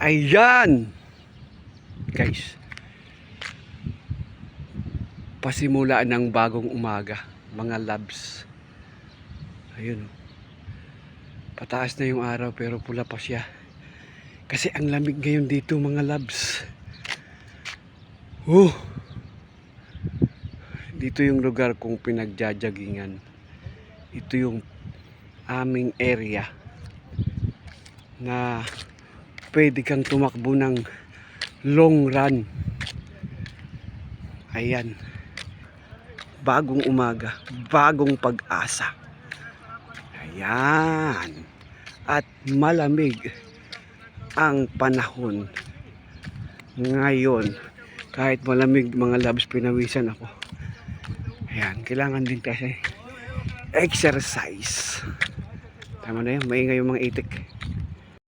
Ayan guys, pasimula ng bagong umaga mga labs. Ayun, pataas na yung araw pero pula pa siya kasi ang lamig ngayon dito mga labs. Dito yung lugar kong pinagjajagingan. Ito yung aming area na pwede kang tumakbo ng long run. Ayan, bagong umaga, bagong pag-asa. Ayan, at malamig ang panahon ngayon. Kahit malamig mga labs, pinawisan ako. Ayan, kailangan din kasi exercise. Tama na yun, maingay yung mga itik.